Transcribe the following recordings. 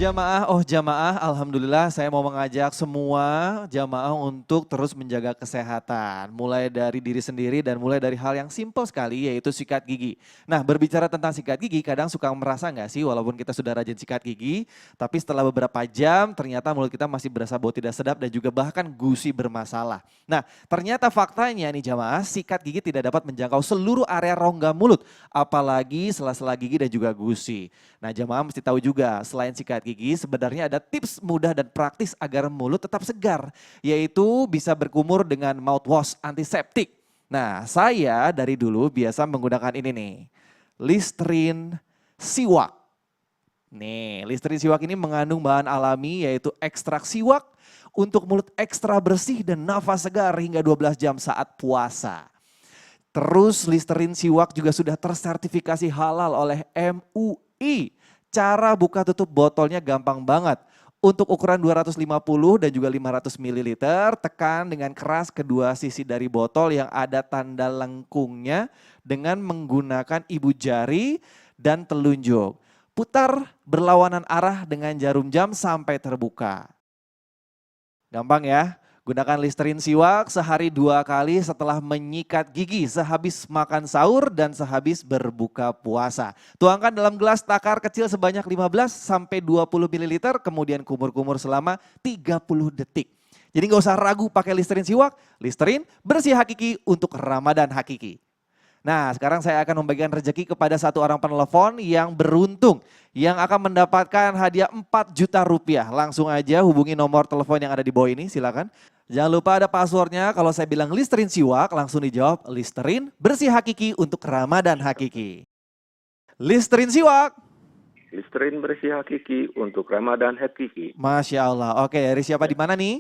Jamaah, alhamdulillah saya mau mengajak semua jamaah untuk terus menjaga kesehatan. Mulai dari diri sendiri dan mulai dari hal yang simpel sekali yaitu sikat gigi. Nah berbicara tentang sikat gigi kadang suka merasa nggak sih walaupun kita sudah rajin sikat gigi. Tapi setelah beberapa jam ternyata mulut kita masih berasa bau tidak sedap dan juga bahkan gusi bermasalah. Nah ternyata faktanya nih jamaah sikat gigi tidak dapat menjangkau seluruh area rongga mulut. Apalagi sela-sela gigi dan juga gusi. Nah jamaah mesti tahu juga selain sikat gigi sebenarnya ada tips mudah dan praktis agar mulut tetap segar. Yaitu bisa berkumur dengan mouthwash antiseptik. Nah saya dari dulu biasa menggunakan ini nih. Listerine siwak. Nih Listerine siwak ini mengandung bahan alami yaitu ekstrak siwak untuk mulut ekstra bersih dan nafas segar hingga 12 jam saat puasa. Terus Listerine siwak juga sudah tersertifikasi halal oleh MUI. Cara buka tutup botolnya gampang banget. Untuk ukuran 250 dan juga 500 ml, tekan dengan keras kedua sisi dari botol yang ada tanda lengkungnya dengan menggunakan ibu jari dan telunjuk. Putar berlawanan arah dengan jarum jam sampai terbuka. Gampang ya? Gunakan Listerine siwak sehari 2 kali setelah menyikat gigi sehabis makan sahur dan sehabis berbuka puasa. Tuangkan dalam gelas takar kecil sebanyak 15 sampai 20 ml kemudian kumur-kumur selama 30 detik. Jadi nggak usah ragu pakai Listerine siwak, Listerine bersih hakiki untuk Ramadan hakiki. Nah sekarang saya akan membagikan rezeki kepada satu orang penelpon yang beruntung. Yang akan mendapatkan hadiah 4 juta rupiah. Langsung aja hubungi nomor telepon yang ada di bawah ini silakan. Jangan lupa ada passwordnya, kalau saya bilang Listerine siwak langsung dijawab Listerine bersih hakiki untuk Ramadan hakiki. Listerine siwak. Listerine bersih hakiki untuk Ramadan hakiki. Masya Allah, oke dari siapa di mana nih?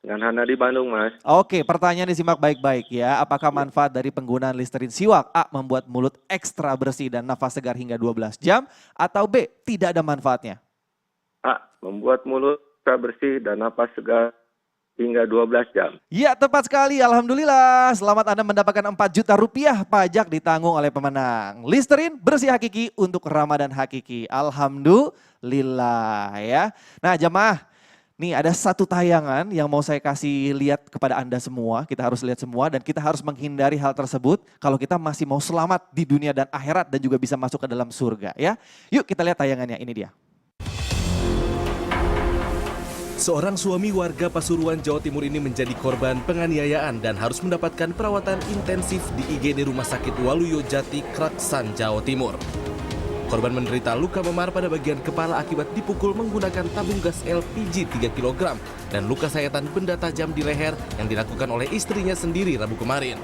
Dengan Hana di Bandung, Mas. Oke, pertanyaan disimak baik-baik ya. Apakah manfaat dari penggunaan Listerine siwak? A. Membuat mulut ekstra bersih dan nafas segar hingga 12 jam. Atau B. Tidak ada manfaatnya? A. Membuat mulut ekstra bersih dan napas segar hingga 12 jam. Ya tepat sekali, alhamdulillah. Selamat Anda mendapatkan 4 juta rupiah pajak ditanggung oleh pemenang. Listerine bersih hakiki untuk Ramadan hakiki. Alhamdulillah ya. Nah jamaah. Nih ada satu tayangan yang mau saya kasih lihat kepada Anda semua. Kita harus lihat semua dan kita harus menghindari hal tersebut. Kalau kita masih mau selamat di dunia dan akhirat dan juga bisa masuk ke dalam surga ya. Yuk kita lihat tayangannya, ini dia. Seorang suami warga Pasuruan, Jawa Timur ini menjadi korban penganiayaan dan harus mendapatkan perawatan intensif di IGD Rumah Sakit Waluyo Jati, Kraksan, Jawa Timur. Korban menderita luka memar pada bagian kepala akibat dipukul menggunakan tabung gas LPG 3 kg dan luka sayatan benda tajam di leher yang dilakukan oleh istrinya sendiri Rabu kemarin.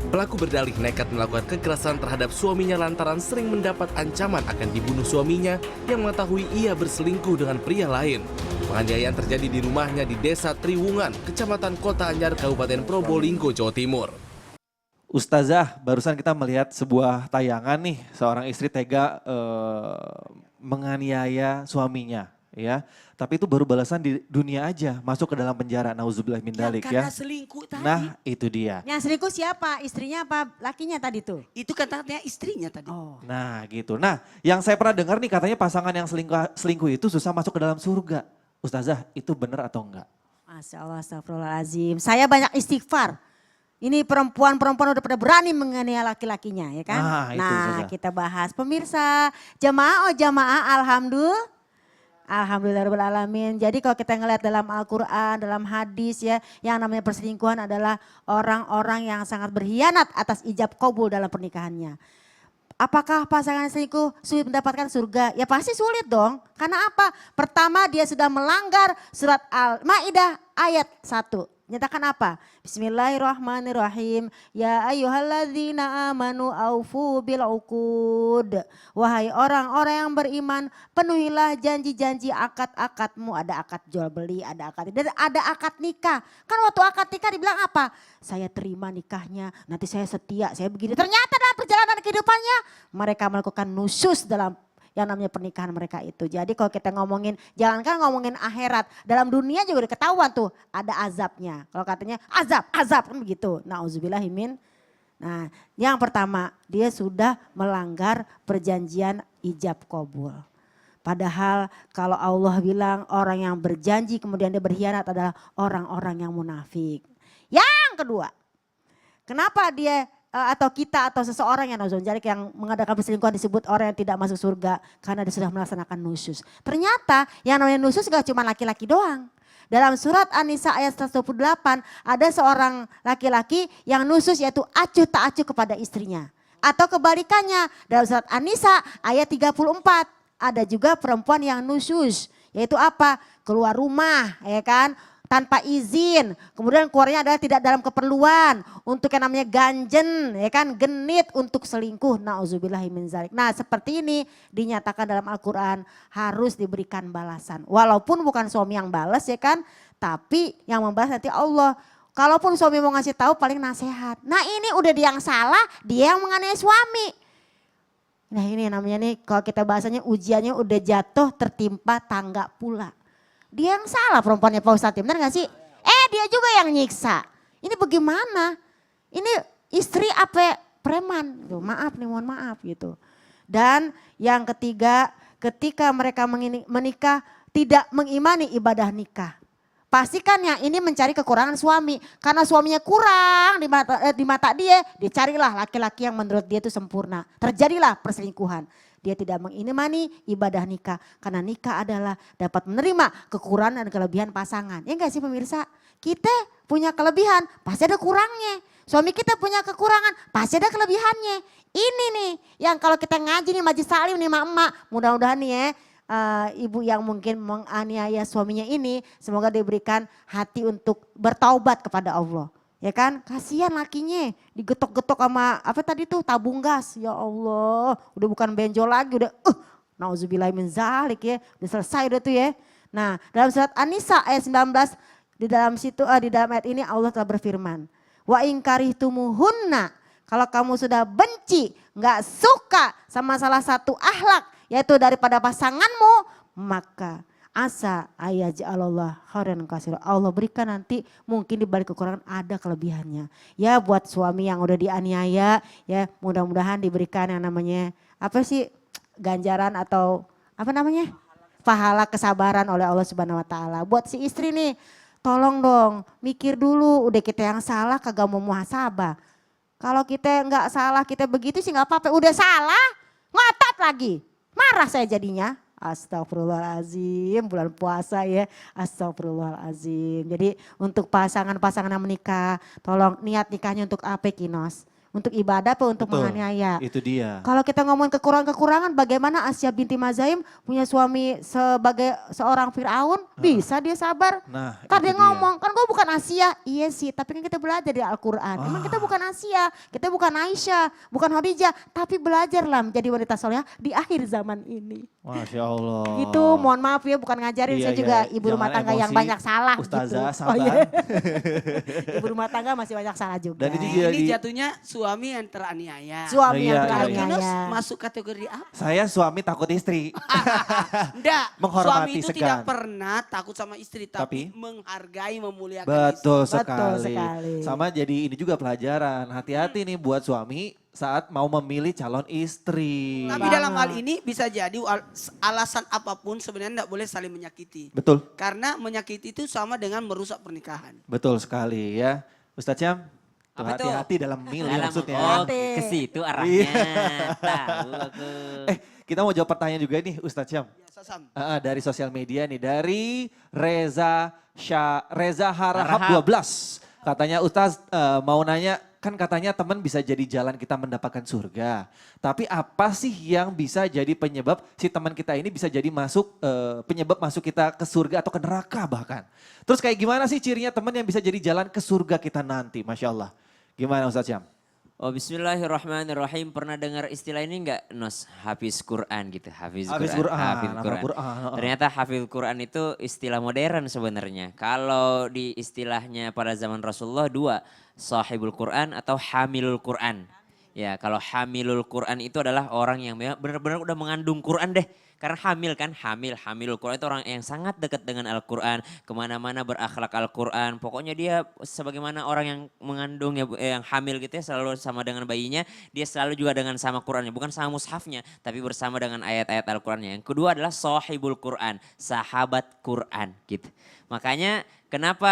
Pelaku berdalih nekat melakukan kekerasan terhadap suaminya lantaran sering mendapat ancaman akan dibunuh suaminya yang mengetahui ia berselingkuh dengan pria lain. Penganiayaan terjadi di rumahnya di Desa Triwungan, Kecamatan Kota Anyar, Kabupaten Probolinggo, Jawa Timur. Ustazah, barusan kita melihat sebuah tayangan nih, seorang istri tega menganiaya suaminya, ya. Tapi itu baru balasan di dunia aja, masuk ke dalam penjara. Nauzubillah min dzalik ya. Karena selingkuh tadi. Nah, itu dia. Yang selingkuh siapa? Istrinya apa lakinya tadi tuh? Itu katanya istrinya tadi. Oh. Nah, gitu. Nah, yang saya pernah dengar nih katanya pasangan yang selingkuh itu susah masuk ke dalam surga. Ustazah, itu benar atau enggak? Masya Allah, astagfirullahaladzim. Saya banyak istighfar. Ini perempuan-perempuan udah pada berani menganiaya laki-lakinya ya kan. Nah, kita bahas. Pemirsa, jamaah alhamdulillahirrahmanirrahim. Jadi kalau kita ngeliat dalam Al-Quran, dalam hadis ya. Yang namanya perselingkuhan adalah orang-orang yang sangat berkhianat atas ijab kabul dalam pernikahannya. Apakah pasangan selingkuh sulit mendapatkan surga? Ya pasti sulit dong. Karena apa? Pertama dia sudah melanggar surat Al-Ma'idah ayat 1. Nyatakan apa? Bismillahirrahmanirrahim. Ya ayyuhalladzina amanu aufu bil uqud. Wahai orang-orang yang beriman, penuhilah janji-janji akad-akadmu. Ada akad jual beli, ada akad dan ada akad nikah. Kan waktu akad nikah dibilang apa? Saya terima nikahnya, nanti saya setia, saya begini. Ternyata dalam perjalanan kehidupannya mereka melakukan nusyus dalam yang namanya pernikahan mereka itu. Jadi kalau kita ngomongin, jangankan ngomongin akhirat, dalam dunia juga udah ketahuan tuh ada azabnya. Kalau katanya azab kan begitu. Nauzubillahimin. Nah yang pertama dia sudah melanggar perjanjian ijab kabul. Padahal kalau Allah bilang orang yang berjanji kemudian dia berkhianat adalah orang-orang yang munafik. Yang kedua, kenapa dia atau kita atau seseorang yang yang mengadakan perselingkuhan disebut orang yang tidak masuk surga karena dia sudah melaksanakan nusyuz. Ternyata yang namanya nusyuz gak cuma laki-laki doang. Dalam surat An-Nisa ayat 128 ada seorang laki-laki yang nusyuz yaitu acuh tak acuh kepada istrinya. Atau kebalikannya dalam surat An-Nisa ayat 34 ada juga perempuan yang nusyuz yaitu apa? Keluar rumah ya kan? Tanpa izin, kemudian keluarnya adalah tidak dalam keperluan, untuk yang namanya ganjen, ya kan, genit untuk selingkuh, na'udzubillahi min dzalik. Nah seperti ini dinyatakan dalam Al-Quran harus diberikan balasan. Walaupun bukan suami yang balas ya kan, tapi yang membalas nanti Allah. Kalaupun suami mau ngasih tahu paling nasihat. Nah ini udah dia yang salah, dia yang menganiaya suami. Nah ini namanya nih kalau kita bahasanya ujiannya udah jatuh tertimpa tangga pula. Dia yang salah perempuannya Pak Ustadz, benar gak sih? Dia juga yang nyiksa. Ini bagaimana? Ini istri apa preman? Tuh, maaf nih, mohon maaf gitu. Dan yang ketiga, ketika mereka menikah tidak mengimani ibadah nikah. Pastikan yang ini mencari kekurangan suami. Karena suaminya kurang di mata dia, dicarilah laki-laki yang menurut dia itu sempurna. Terjadilah perselingkuhan. Dia tidak mengimani ibadah nikah. Karena nikah adalah dapat menerima kekurangan dan kelebihan pasangan. Ya enggak sih pemirsa? Kita punya kelebihan, pasti ada kurangnya. Suami kita punya kekurangan, pasti ada kelebihannya. Ini nih yang kalau kita ngaji nih majlis salim nih emak-emak. Mudah-mudahan nih ya ibu yang mungkin menganiaya suaminya ini. Semoga diberikan hati untuk bertaubat kepada Allah. Ya kan, kasihan lakinya digetok-getok sama apa tadi tuh tabung gas. Ya Allah, udah bukan benjol lagi, udah nauzubillahi min dzalik ya. Udah selesai udah tuh ya. Nah, dalam surat An-Nisa ayat 19 di dalam situ di dalam ayat ini Allah telah berfirman, "Wa in karihtumuhunna", kalau kamu sudah benci, enggak suka sama salah satu akhlak yaitu daripada pasanganmu, maka asa ayaj'alallah khairan katsira. Allah berikan nanti mungkin di balik kekurangan ada kelebihannya. Ya buat suami yang udah dianiaya ya mudah-mudahan diberikan yang namanya apa sih ganjaran atau apa namanya? Pahala kesabaran oleh Allah Subhanahu wa taala. Buat si istri nih tolong dong mikir dulu udah kita yang salah kagak mau muhasabah. Kalau kita enggak salah kita begitu sih enggak apa-apa. Udah salah ngotot lagi. Marah saya jadinya. Astagfirullahaladzim, bulan puasa ya, astagfirullahaladzim. Jadi untuk pasangan-pasangan yang menikah, tolong niat nikahnya untuk apa Kinos? Untuk ibadah apa untuk Betul, menganiaya? itu dia. Kalau kita ngomongin kekurangan-kekurangan bagaimana Asya binti Mazaim punya suami sebagai seorang Fir'aun, bisa dia sabar. Nah, Kan itu dia dia. ngomong, kan gue bukan Asia. Iya sih, tapi kan kita belajar di Al-Quran. Emang kita bukan Asia, kita bukan Aisyah, bukan Khadijah. Tapi belajarlah menjadi wanita soleh di akhir zaman ini. Masya Allah. Gitu, mohon maaf ya bukan ngajarin, Iya, saya juga iya. ibu rumah Jangan tangga yang emosi, banyak salah Ustazah, gitu. sabar. Ibu rumah tangga masih banyak salah juga. Dan itu Nah, jadi ini jatuhnya suami yang teraniaya. Suami Iya, yang iya, Kalau iya. Kinos teraniaya. masuk kategori apa? saya suami takut istri. Enggak, Menghormati, suami itu segan. tidak pernah takut sama istri, tapi Tapi? menghargai, memuliakan Betul istri. Betul sekali. sekali. Sama jadi ini juga pelajaran. Hati-hati nih buat suami saat mau memilih calon istri. Tapi dalam hal ini bisa jadi alasan apapun sebenarnya tidak boleh saling menyakiti. Betul. Karena menyakiti itu sama dengan merusak pernikahan. Betul sekali ya. Ustadz Syam, tuh Apa tuh? hati-hati dalam milih Dalam- maksudnya. Oh, Hati. ke situ arahnya. Iya. Tahu aku. Kita mau jawab pertanyaan juga nih Ustadz Syam. Ya, Sasam. Dari sosial media nih, dari Reza Harahap 12. Katanya Ustadz mau nanya, kan katanya teman bisa jadi jalan kita mendapatkan surga. Tapi apa sih yang bisa jadi penyebab si teman kita ini bisa jadi penyebab masuk kita ke surga atau ke neraka bahkan. Terus kayak gimana sih cirinya teman yang bisa jadi jalan ke surga kita nanti, Masya Allah. Gimana Ustadz Syam? Oh bismillahirrahmanirrahim. Pernah dengar istilah ini enggak Nos? Hafiz Quran gitu. Hafiz Quran. Hafal Quran. Ternyata Hafiz Quran itu istilah modern sebenarnya. Kalau di istilahnya pada zaman Rasulullah dua. Sahibul Quran atau Hamilul Quran. Ya kalau Hamilul Quran itu adalah orang yang benar-benar udah mengandung Quran deh. Karena hamil kan, hamilul Quran itu orang yang sangat dekat dengan Al-Quran. Kemana-mana berakhlak Al-Quran. Pokoknya dia sebagaimana orang yang mengandung, yang hamil gitu ya, selalu sama dengan bayinya. Dia selalu juga dengan sama Qurannya, bukan sama mushafnya, tapi bersama dengan ayat-ayat Al-Qurannya. Yang kedua adalah sahibul Quran, sahabat Quran gitu. Makanya kenapa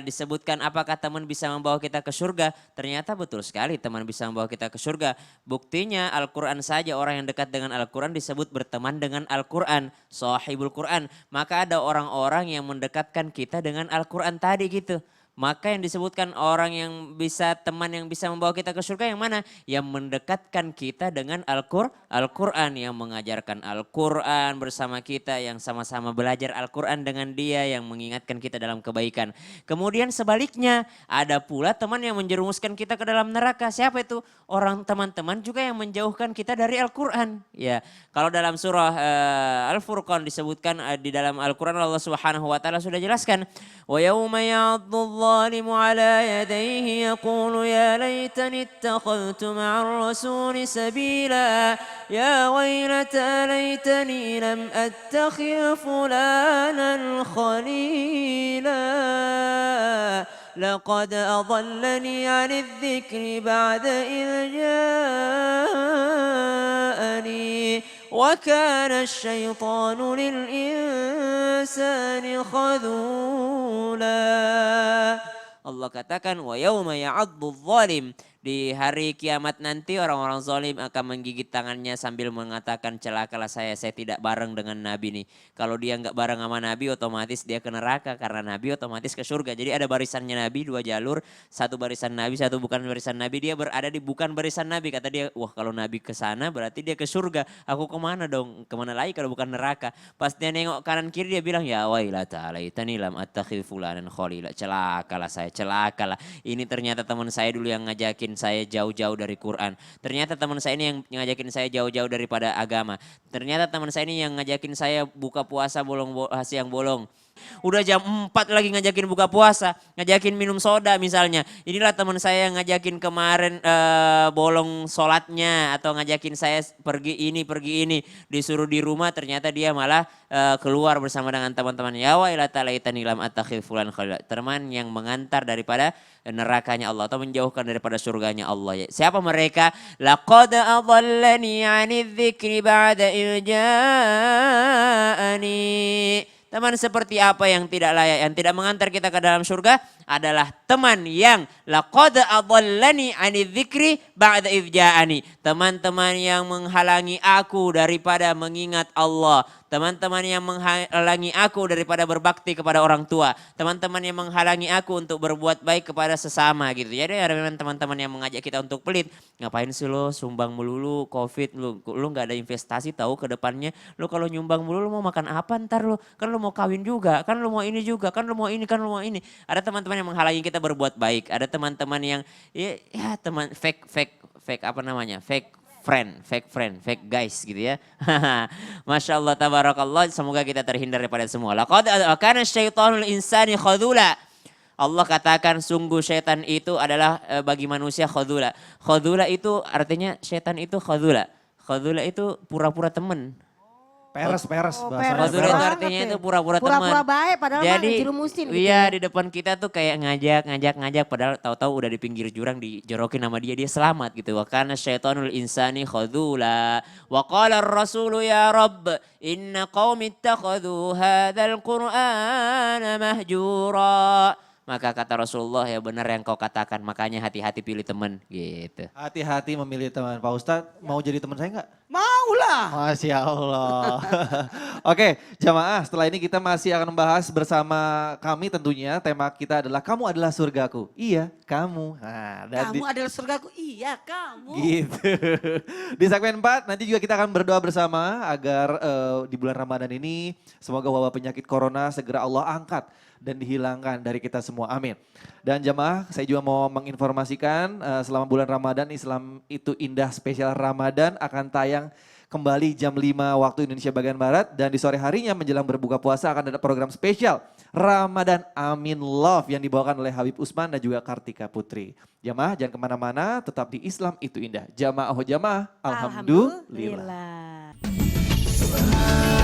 disebutkan apakah teman bisa membawa kita ke surga? Ternyata betul sekali teman bisa membawa kita ke surga. Buktinya Al-Quran saja, orang yang dekat dengan Al-Quran disebut berteman dengan Al-Quran, sahibul Quran. Maka ada orang-orang yang mendekatkan kita dengan Al-Quran tadi gitu. Maka yang disebutkan orang yang bisa, teman yang bisa membawa kita ke surga yang mana? Yang mendekatkan kita dengan Al-Quran, yang mengajarkan Al-Quran bersama kita, yang sama-sama belajar Al-Quran dengan dia, yang mengingatkan kita dalam kebaikan. Kemudian sebaliknya, ada pula teman yang menjerumuskan kita ke dalam neraka. Siapa itu? Orang teman-teman juga yang menjauhkan kita dari Al-Quran. Ya, kalau dalam surah Al-Furqan disebutkan di dalam Al-Quran, Allah Subhanahu wa taala sudah jelaskan, wa yauma ya'addu الظالم على يديه يقول يا ليتني اتخذت مع الرسول سبيلا يا ويلتى ليتني لم أتخذ فلانا خليلا لقد أضلني عن الذكر بعد إذ جاءني وكان الشيطان للإنسان خذولا. Allah katakan wa yauma ya'addu zalim, di hari kiamat nanti orang-orang zalim akan menggigit tangannya sambil mengatakan celakalah saya tidak bareng dengan Nabi nih. Kalau dia nggak bareng sama Nabi otomatis dia ke neraka, karena Nabi otomatis ke surga. Jadi ada barisannya Nabi, dua jalur, satu barisan Nabi, satu bukan barisan Nabi. Dia berada di bukan barisan Nabi, kata dia, wah kalau Nabi ke sana berarti dia ke surga. Aku kemana dong? Kemana lagi kalau bukan neraka? Pas dia nengok kanan kiri dia bilang ya wailata laitani lam attakhidh fulanan khalila. Celakalah saya, celakalah. Ini ternyata teman saya dulu yang ngajakin saya jauh-jauh dari Quran. Ternyata teman saya ini yang ngajakin saya jauh-jauh daripada agama. Ternyata teman saya ini yang ngajakin saya buka puasa siang bolong. Udah jam 4 lagi ngajakin buka puasa, ngajakin minum soda misalnya. Inilah teman saya yang ngajakin kemarin bolong sholatnya, atau ngajakin saya pergi ini. Disuruh di rumah ternyata dia malah keluar bersama dengan teman-teman. Ya wailata laitani lam attakhidh fulan khalila. Teman yang mengantar daripada nerakanya Allah atau menjauhkan daripada surganya Allah. Siapa mereka? Laqad adallani 'anidz dzikri ba'da iljaani. Teman seperti apa yang tidak layak, yang tidak mengantar kita ke dalam surga adalah teman yang laqad adallani 'anidz dzikri ba'da idjaani. Teman-teman yang menghalangi aku daripada mengingat Allah. Teman-teman yang menghalangi aku daripada berbakti kepada orang tua. Teman-teman yang menghalangi aku untuk berbuat baik kepada sesama gitu. Jadi ada memang teman-teman yang mengajak kita untuk pelit. Ngapain sih lo sumbang melulu, covid, lu gak ada investasi tahu ke depannya. Lu kalau nyumbang melulu mau makan apa ntar lu? Kan lu mau kawin juga, kan lu mau ini juga, kan lu mau ini, kan lu mau ini. Ada teman-teman yang menghalangi kita berbuat baik. Ada teman-teman yang ya teman fake apa namanya? Fake friend, guys gitu ya. Masya Allah, tabarakallah, semoga kita terhindar daripada semua. Laqad kana syaitanul insani khadula. Allah katakan sungguh syaitan itu adalah bagi manusia khadula. Khadula itu artinya syaitan itu khadula. Khadula itu pura-pura teman. Peres Oh, bahasanya. peres. Khadula itu Banget artinya ya. itu pura-pura teman. Pura-pura baik padahal mah Jadi ngerumusin gitu iya ya. di depan kita tuh kayak ngajak padahal tahu-tahu udah di pinggir jurang dijorokin sama dia selamat gitu. Wa kana syaitonul insani khadula. Wa qala ar-rasulu ya rabb inna qaumi ittakhadhu hadzal qur'ana mahjura. Maka kata Rasulullah, ya benar yang kau katakan, makanya hati-hati pilih teman gitu. Hati-hati memilih teman. Pak Ustadz mau jadi teman saya nggak? Maulah. Masya Allah. Oke, jamaah, setelah ini kita masih akan membahas bersama kami tentunya. Tema kita adalah kamu adalah surgaku. Iya, kamu. Nah, Kamu adalah surgaku. Iya, kamu. gitu. Di segmen 4 nanti juga kita akan berdoa bersama agar di bulan Ramadan ini semoga wabah penyakit corona segera Allah angkat dan dihilangkan dari kita semua. Amin. Dan jamaah, saya juga mau menginformasikan selama bulan Ramadan Islam itu Indah spesial Ramadan akan tayang kembali jam 5 waktu Indonesia bagian Barat, dan di sore harinya menjelang berbuka puasa akan ada program spesial Ramadan Amin Love yang dibawakan oleh Habib Usman dan juga Kartika Putri. Jamaah jangan kemana-mana, tetap di Islam itu Indah. Jamaah, alhamdulillah. Alhamdulillah. Tuhan.